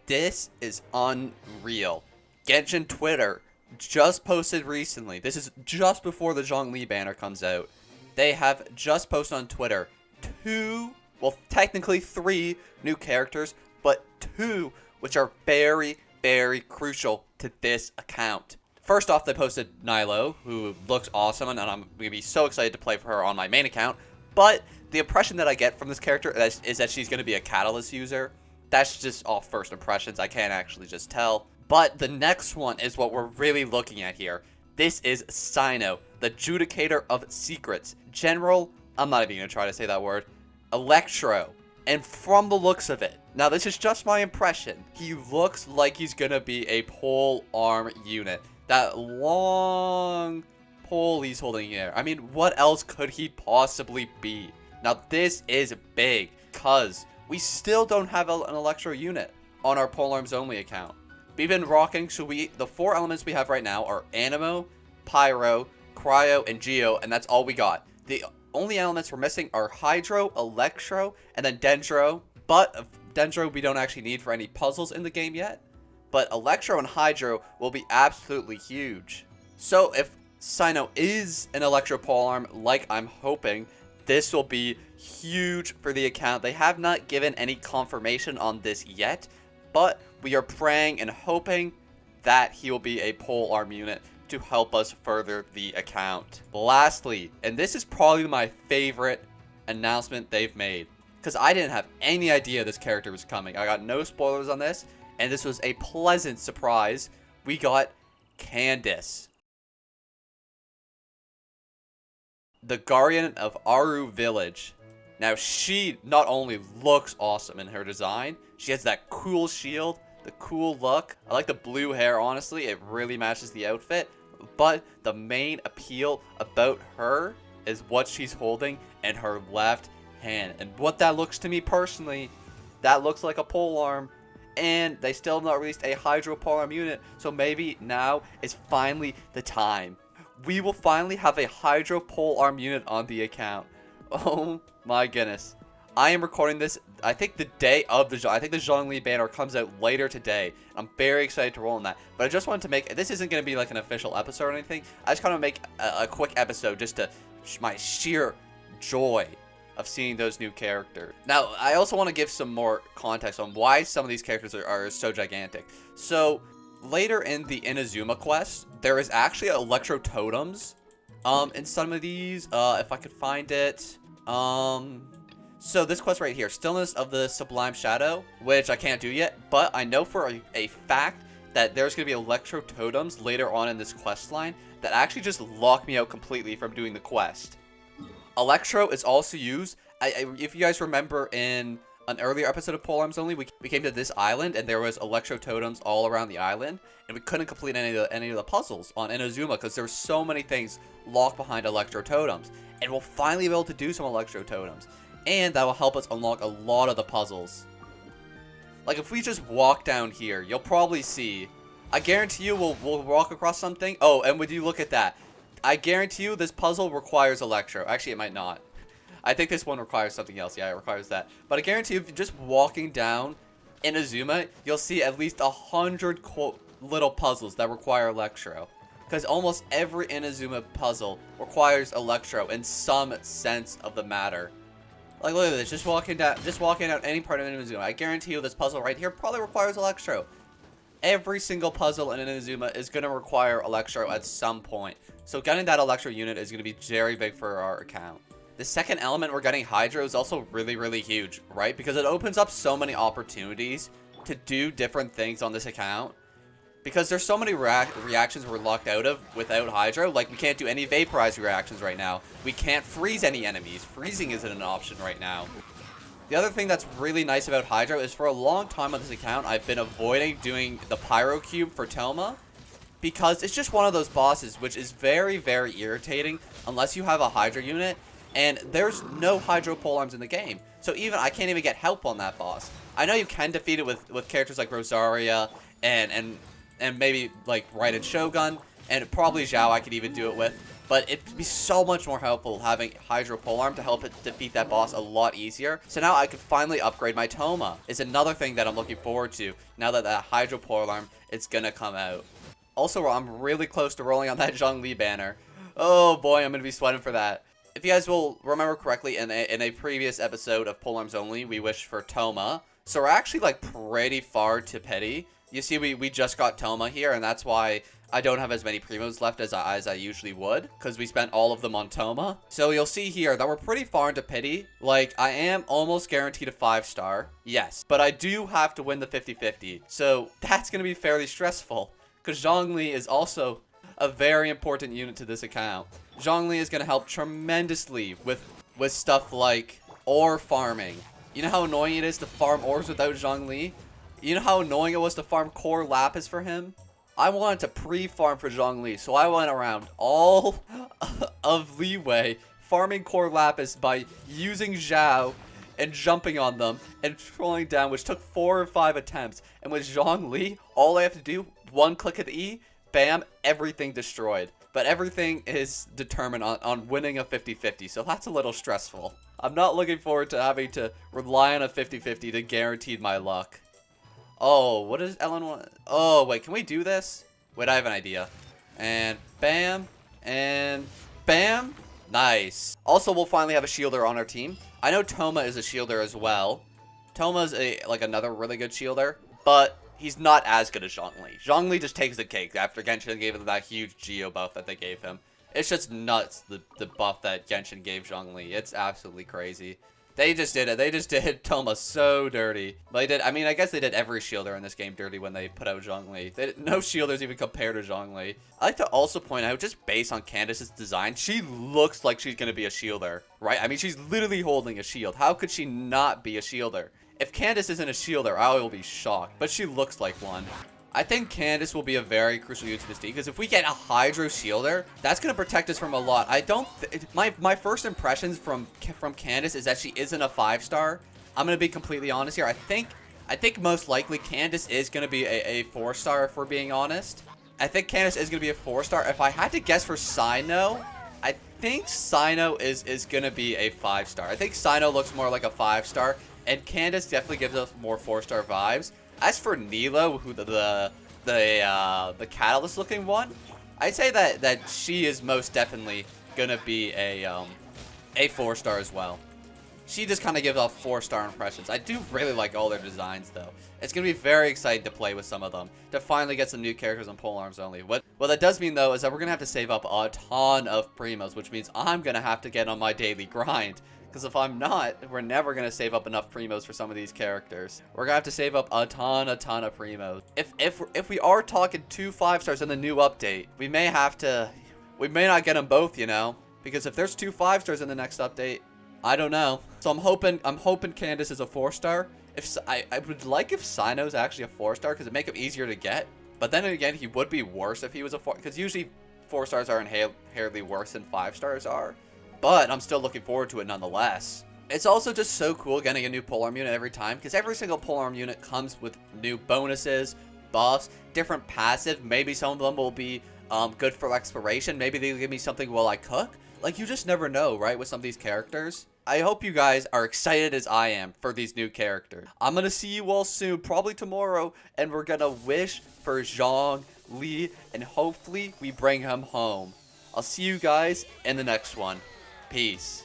This is unreal. Genshin Twitter just posted recently. This is just before the Zhongli banner comes out. They have just posted on Twitter technically 3 new characters, but 2 which are very, very crucial to this account. First off, they posted Nilo, who looks awesome, and I'm going to be so excited to play for her on my main account. But the impression that I get from this character is that she's going to be a Catalyst user. That's just off first impressions. I can't actually just tell. But the next one is what we're really looking at here. This is Cyno, the Judicator of Secrets. General, I'm not even going to try to say that word, Electro. And from the looks of it, now this is just my impression, he looks like he's going to be a pole arm unit. That long pole he's holding here. I mean, what else could he possibly be? Now this is big, because we still don't have an Electro unit on our Polearms Only account. We've been rocking, the 4 elements we have right now are Anemo, Pyro, Cryo, and Geo, and that's all we got. The only elements we're missing are Hydro, Electro, and then Dendro. But Dendro we don't actually need for any puzzles in the game yet. But Electro and Hydro will be absolutely huge. So if Cyno is an Electro Polearm, like I'm hoping, this will be huge for the account. They have not given any confirmation on this yet, but we are praying and hoping that he will be a Polearm unit to help us further the account. Lastly, and this is probably my favorite announcement they've made, because I didn't have any idea this character was coming. I got no spoilers on this, and this was a pleasant surprise. We got Candace, the Guardian of Aru Village. Now, she not only looks awesome in her design, she has that cool shield, the cool look. I like the blue hair, honestly. It really matches the outfit. But the main appeal about her is what she's holding in her left hand. And what that looks to me personally, that looks like a polearm. And they still have not released a Hydro Polearm unit, so maybe now is finally the time. We will finally have a Hydro Polearm unit on the account. Oh my goodness. I am recording this, I think the day of the Zhongli banner comes out later today. I'm very excited to roll on that. But I just wanted to make, this isn't going to be like an official episode or anything. I just kind of make a quick episode just to my sheer joy of seeing those new characters. Now, I also want to give some more context on why some of these characters are so gigantic. So, later in the Inazuma quest, there is actually Electro Totems in some of these, if I could find it. So this quest right here, Stillness of the Sublime Shadow, which I can't do yet, but I know for a fact that there's going to be Electro Totems later on in this quest line that actually just lock me out completely from doing the quest. Electro is also used, if you guys remember in an earlier episode of Polearms Only, we came to this island and there was Electro Totems all around the island, and we couldn't complete any of the puzzles on Inazuma because there were so many things locked behind Electro Totems. And we'll finally be able to do some Electro Totems, and that will help us unlock a lot of the puzzles. Like if we just walk down here, you'll probably see, I guarantee you we'll walk across something. Oh, and would you look at that? I guarantee you this puzzle requires Electro. Actually, it might not. I think this one requires something else. Yeah, it requires that. But I guarantee you, if you're just walking down Inazuma, you'll see at least 100 little puzzles that require Electro. Because almost every Inazuma puzzle requires Electro in some sense of the matter. Like look at this, just walking down any part of Inazuma. I guarantee you this puzzle right here probably requires Electro. Every single puzzle in Inazuma is going to require Electro at some point. So getting that Electro unit is going to be very big for our account. The second element we're getting, Hydro, is also really, really huge, right? Because it opens up so many opportunities to do different things on this account. Because there's so many reactions we're locked out of without Hydro. Like, we can't do any Vaporize reactions right now. We can't freeze any enemies. Freezing isn't an option right now. The other thing that's really nice about Hydro is for a long time on this account, I've been avoiding doing the Pyro Cube for Toma. Because it's just one of those bosses which is very, very irritating unless you have a Hydro unit. And there's no Hydro Polearms in the game. So I can't even get help on that boss. I know you can defeat it with characters like Rosaria and maybe like Raiden Shogun, and probably Zhao I could even do it with. but it'd be so much more helpful having Hydro Polearm to help it defeat that boss a lot easier. So now I could finally upgrade my Toma. It's another thing that I'm looking forward to now that that Hydro Polearm is gonna come out. Also, I'm really close to rolling on that Zhongli banner. Oh boy, I'm gonna be sweating for that. If you guys will remember correctly, in a previous episode of Polearms Only, we wished for Toma. So we're actually like pretty far to pity. You see, we just got Toma here, and that's why I don't have as many primos left as I usually would, because we spent all of them on Toma. So you'll see here that we're pretty far into pity. Like, I am almost guaranteed a 5-star, yes, but I do have to win the 50-50. So that's going to be fairly stressful, because Zhongli is also a very important unit to this account. Zhongli is going to help tremendously with stuff like ore farming. You know how annoying it is to farm ores without Zhongli? You know how annoying it was to farm core lapis for him? I wanted to pre-farm for Zhongli, so I went around all of Leeway farming core lapis by using Zhao and jumping on them and trolling down, which took 4 or 5 attempts. And with Zhongli, all I have to do, one click of the E, bam, everything destroyed. But everything is determined on winning a 50-50, so that's a little stressful. I'm not looking forward to having to rely on a 50-50 to guarantee my luck. Oh, what does Ellen want? Oh, wait, can we do this? Wait, I have an idea. And bam, and bam. Nice. Also, we'll finally have a shielder on our team. I know Toma is a shielder as well. Toma's like another really good shielder, but he's not as good as Zhongli. Zhongli just takes the cake after Genshin gave him that huge Geo buff that they gave him. It's just nuts, the buff that Genshin gave Zhongli. It's absolutely crazy. They just did it. They just did Toma so dirty. They did. I mean, I guess they did every shielder in this game dirty when they put out Zhongli. No shielders even compare to Zhongli. I like to also point out, just based on Candace's design, she looks like she's going to be a shielder, right? I mean, she's literally holding a shield. How could she not be a shielder? If Candace isn't a shielder, I will be shocked. But she looks like one. I think Candace will be a very crucial unit to this team, because if we get a Hydro Shielder, that's going to protect us from a lot. I don't... My first impressions from Candace is that she isn't a 5-star. I'm going to be completely honest here. I think most likely Candace is going to be a 4-star, if we're being honest. I think Candace is going to be a 4-star. If I had to guess for Cyno, I think Cyno is going to be a 5-star. I think Cyno looks more like a 5-star, and Candace definitely gives us more 4-star vibes. As for Nilo, who the catalyst looking one, I'd say that she is most definitely gonna be a 4-star as well. She just kind of gives off 4-star impressions. I do really like all their designs though. It's gonna be very exciting to play with some of them, to finally get some new characters on Polearms Only. What that does mean though is that we're gonna have to save up a ton of primos, which means I'm gonna have to get on my daily grind. Because if I'm not, we're never going to save up enough primos for some of these characters. We're going to have to save up a ton of primos. If we are talking 2 5-stars in the new update, we may not get them both, you know? Because if there's 2 5-stars in the next update, I don't know. So I'm hoping Candace is a 4-star. I would like if Cyno's actually a 4-star, because it'd make him easier to get. But then again, he would be worse if he was a 4, because usually 4-stars are inherently worse than 5-stars are. But I'm still looking forward to it nonetheless. It's also just so cool getting a new polearm unit every time, because every single polearm unit comes with new bonuses, buffs, different passive. Maybe some of them will be good for exploration. Maybe they'll give me something while I cook. Like, you just never know, right, with some of these characters. I hope you guys are excited as I am for these new characters. I'm going to see you all soon, probably tomorrow, and we're going to wish for Zhongli, and hopefully we bring him home. I'll see you guys in the next one. Peace.